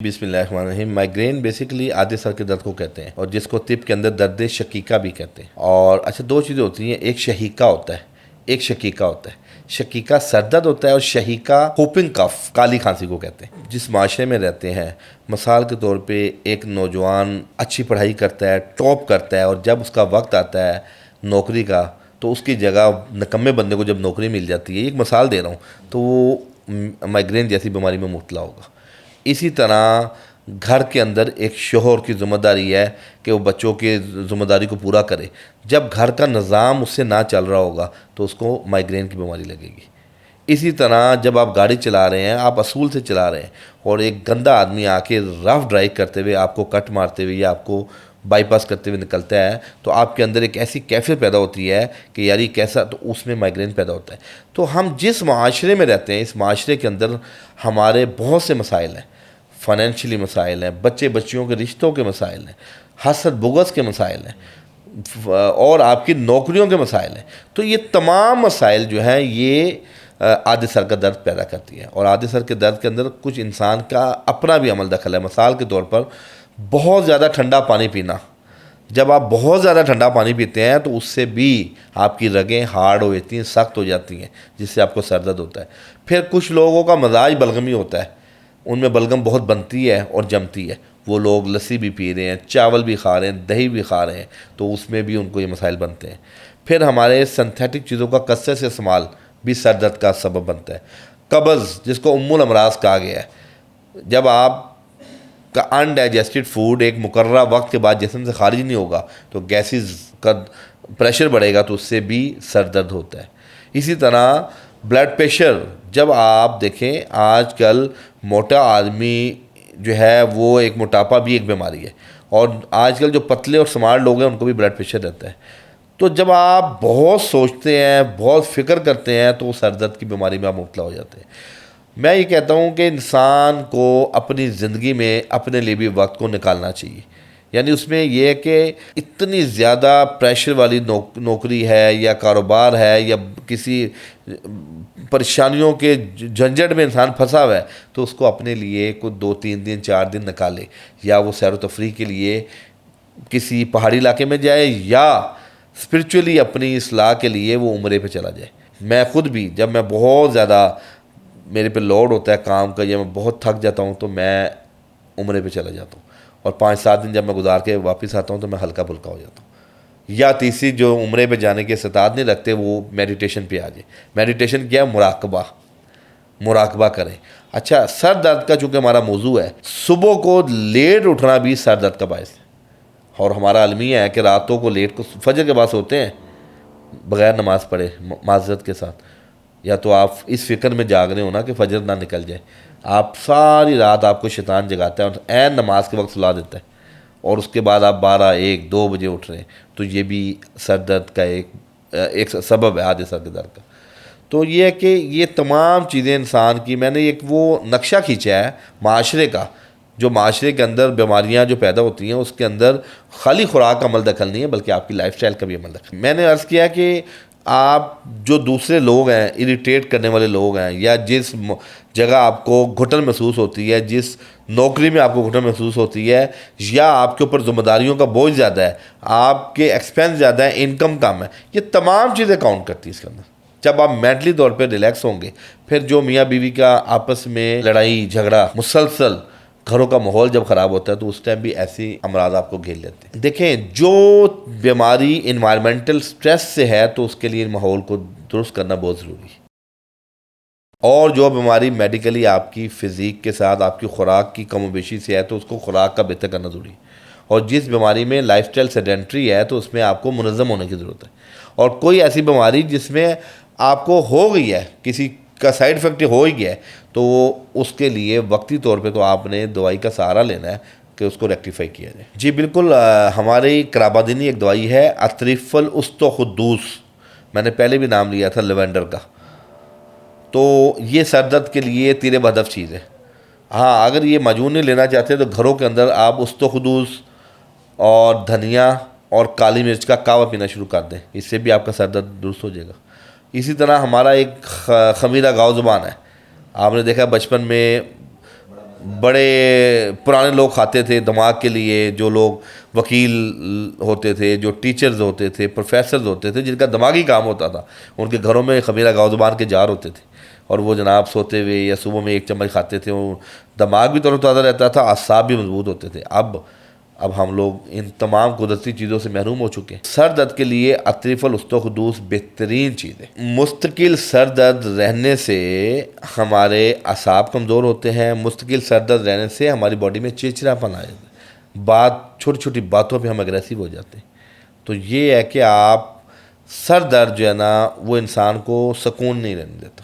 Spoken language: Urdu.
بسم اللہ الرحمن الرحیم۔ مائگرین بیسیکلی آدھے سر کے درد کو کہتے ہیں اور جس کو طب کے اندر درد شقیقہ بھی کہتے ہیں۔ اور اچھا، دو چیزیں ہوتی ہیں، ایک شہیقہ ہوتا ہے، ایک شقیقہ ہوتا ہے۔ شقیقہ سر درد ہوتا ہے اور شہیقہ ہوپنگ کف، کالی کھانسی کو کہتے ہیں۔ جس معاشرے میں رہتے ہیں، مثال کے طور پہ ایک نوجوان اچھی پڑھائی کرتا ہے، ٹاپ کرتا ہے، اور جب اس کا وقت آتا ہے نوکری کا تو اس کی جگہ نکمے بندے کو جب نوکری مل جاتی ہے، ایک مثال دے رہا ہوں، تو وہ مائگرین جیسی بیماری میں مبتلا ہوگا۔ اسی طرح گھر کے اندر ایک شوہر کی ذمہ داری ہے کہ وہ بچوں کی ذمہ داری کو پورا کرے۔ جب گھر کا نظام اس سے نہ چل رہا ہوگا تو اس کو مائگرین کی بیماری لگے گی۔ اسی طرح جب آپ گاڑی چلا رہے ہیں، آپ اصول سے چلا رہے ہیں، اور ایک گندا آدمی آ کے رف ڈرائیو کرتے ہوئے آپ کو کٹ مارتے ہوئے یا آپ کو بائی پاس کرتے ہوئے نکلتا ہے، تو آپ کے اندر ایک ایسی کیفیت پیدا ہوتی ہے کہ یار یہ کیسا، تو اس میں مائگرین پیدا ہوتا ہے۔ تو ہم جس معاشرے میں رہتے ہیں، اس معاشرے کے اندر ہمارے بہت سے مسائل ہیں، فائنینشلی مسائل ہیں، بچے بچیوں کے رشتوں کے مسائل ہیں، حسد بغض کے مسائل ہیں، اور آپ کی نوکریوں کے مسائل ہیں۔ تو یہ تمام مسائل جو ہیں یہ آدھے سر کا درد پیدا کرتی ہیں، اور آدھے سر کے درد کے اندر کچھ انسان کا اپنا بھی عمل دخل ہے۔ مثال کے طور پر بہت زیادہ ٹھنڈا پانی پینا، جب آپ بہت زیادہ ٹھنڈا پانی پیتے ہیں تو اس سے بھی آپ کی رگیں ہارڈ ہو جاتی ہیں، سخت ہو جاتی ہیں، جس سے آپ کو سر درد ہوتا ہے۔ پھر کچھ لوگوں کا مزاج بلغمی ہوتا ہے، ان میں بلغم بہت بنتی ہے اور جمتی ہے، وہ لوگ لسی بھی پی رہے ہیں، چاول بھی کھا رہے ہیں، دہی بھی کھا رہے ہیں، تو اس میں بھی ان کو یہ مسائل بنتے ہیں۔ پھر ہمارے سنتھیٹک چیزوں کا کثرت سے استعمال بھی سر درد کا سبب بنتا ہے۔ قبض، جس کو ام الامراض کہا گیا ہے، جب آپ کا انڈائجسٹڈ فوڈ ایک مقررہ وقت کے بعد جسم سے خارج نہیں ہوگا تو گیسز کا پریشر بڑھے گا، تو اس سے بھی سر درد ہوتا ہے۔ اسی طرح بلڈ پریشر، جب آپ دیکھیں آج کل موٹا آدمی جو ہے وہ ایک موٹاپا بھی ایک بیماری ہے، اور آج کل جو پتلے اور سمارٹ لوگ ہیں ان کو بھی بلڈ پریشر رہتا ہے۔ تو جب آپ بہت سوچتے ہیں، بہت فکر کرتے ہیں، تو وہ سر درد کی بیماری میں آپ مبتلا ہو جاتے ہیں۔ میں یہ کہتا ہوں کہ انسان کو اپنی زندگی میں اپنے لیے بھی وقت کو نکالنا چاہیے، یعنی اس میں یہ ہے کہ اتنی زیادہ پریشر والی نوکری ہے یا کاروبار ہے یا کسی پریشانیوں کے جھنجھٹ میں انسان پھنسا ہوا ہے، تو اس کو اپنے لیے کوئی 2-3 دن 4 دن نکالے، یا وہ سیر و تفریح کے لیے کسی پہاڑی علاقے میں جائے، یا اسپرچولی اپنی اصلاح کے لیے وہ عمرے پہ چلا جائے۔ میں خود بھی جب میں بہت زیادہ میرے پہ لوڈ ہوتا ہے کام کا، یا میں بہت تھک جاتا ہوں، تو میں عمرے پہ چلا جاتا ہوں، اور 5-7 دن جب میں گزار کے واپس آتا ہوں تو میں ہلکا پھلکا ہو جاتا ہوں۔ یا تیسری جو عمرے پہ جانے کے استطاعت نہیں رکھتے، وہ میڈیٹیشن پہ آ جائے۔ میڈیٹیشن کیا ہے؟ مراقبہ کریں۔ اچھا، سر درد کا چونکہ ہمارا موضوع ہے، صبح کو لیٹ اٹھنا بھی سر درد کا باعث ہے، اور ہمارا المیہ ہے کہ راتوں کو لیٹ کو فجر کے بعد سوتے ہیں بغیر نماز پڑھے، معذرت کے ساتھ، یا تو آپ اس فکر میں جاگ رہے ہو نا کہ فجر نہ نکل جائے، آپ ساری رات آپ کو شیطان جگاتا ہے اور عین نماز کے وقت سلا دیتا ہے، اور اس کے بعد آپ 12-1-2 بجے اٹھ رہے ہیں، تو یہ بھی سر درد کا ایک سبب ہے، آدھے سر کے درد کا۔ تو یہ ہے کہ یہ تمام چیزیں انسان کی، میں نے ایک وہ نقشہ کھینچا ہے معاشرے کا، جو معاشرے کے اندر بیماریاں جو پیدا ہوتی ہیں اس کے اندر خالی خوراک کا عمل دخل نہیں ہے، بلکہ آپ کی لائف سٹائل کا بھی عمل دخل۔ میں نے عرض کیا کہ آپ جو دوسرے لوگ ہیں، اریٹیٹ کرنے والے لوگ ہیں، یا جس جگہ آپ کو گھٹن محسوس ہوتی ہے، جس نوکری میں آپ کو گھٹن محسوس ہوتی ہے، یا آپ کے اوپر ذمہ داریوں کا بوجھ زیادہ ہے، آپ کے ایکسپینس زیادہ ہے، انکم کم ہے، یہ تمام چیزیں کاؤنٹ کرتی ہیں اس کے اندر۔ جب آپ مینٹلی طور پہ ریلیکس ہوں گے، پھر جو میاں بیوی کا آپس میں لڑائی جھگڑا مسلسل، گھروں کا ماحول جب خراب ہوتا ہے، تو اس ٹائم بھی ایسی امراض آپ کو گھیر لیتے ہیں۔ دیکھیں، جو بیماری انوائرمنٹل سٹریس سے ہے تو اس کے لیے ماحول کو درست کرنا بہت ضروری ہے، اور جو بیماری میڈیکلی آپ کی فزیک کے ساتھ آپ کی خوراک کی کم و بیشی سے ہے تو اس کو خوراک کا بہتر کرنا ضروری ہے، اور جس بیماری میں لائف سٹائل سیڈنٹری ہے تو اس میں آپ کو منظم ہونے کی ضرورت ہے، اور کوئی ایسی بیماری جس میں آپ کو ہو گئی ہے، کسی کا سائیڈ افیکٹ ہو ہی گیا ہے، تو اس کے لیے وقتی طور پہ تو آپ نے دوائی کا سہارا لینا ہے کہ اس کو ریکٹیفائی کیا جائے۔ جی بالکل، ہماری کرابادینی ایک دوائی ہے اطرف الاسطخدوس، میں نے پہلے بھی نام لیا تھا لیوینڈر کا، تو یہ سر درد کے لیے تیر بہدف چیز ہے۔ ہاں، اگر یہ معجون نہیں لینا چاہتے تو گھروں کے اندر آپ اسطخدوس اور دھنیا اور کالی مرچ کا کہوہ پینا شروع کر دیں، اس سے بھی آپ کا سر درد درست ہو جائے گا۔ اسی طرح ہمارا ایک خمیرہ گاؤ زبان ہے، آپ نے دیکھا بچپن میں بڑے پرانے لوگ کھاتے تھے دماغ کے لیے، جو لوگ وکیل ہوتے تھے، جو ٹیچرز ہوتے تھے، پروفیسرز ہوتے تھے، جن کا دماغی کام ہوتا تھا، ان کے گھروں میں خمیرہ گاؤ زبان کے جار ہوتے تھے، اور وہ جناب سوتے ہوئے یا صبح میں ایک چمچ کھاتے تھے، وہ دماغ بھی تر و تازہ رہتا تھا، اعصاب بھی مضبوط ہوتے تھے۔ اب ہم لوگ ان تمام قدرتی چیزوں سے محروم ہو چکے ہیں۔ سر درد کے لیے عطریف الاسطوخدوس بہترین چیز ہے۔ مستقل سر درد رہنے سے ہمارے اعصاب کمزور ہوتے ہیں، مستقل سر درد رہنے سے ہماری باڈی میں چڑچڑاپن آ جاتا ہے، چھوٹی چھوٹی باتوں پہ ہم اگریسو ہو جاتے ہیں۔ تو یہ ہے کہ آپ سر درد جو ہے نا وہ انسان کو سکون نہیں رہنے دیتا۔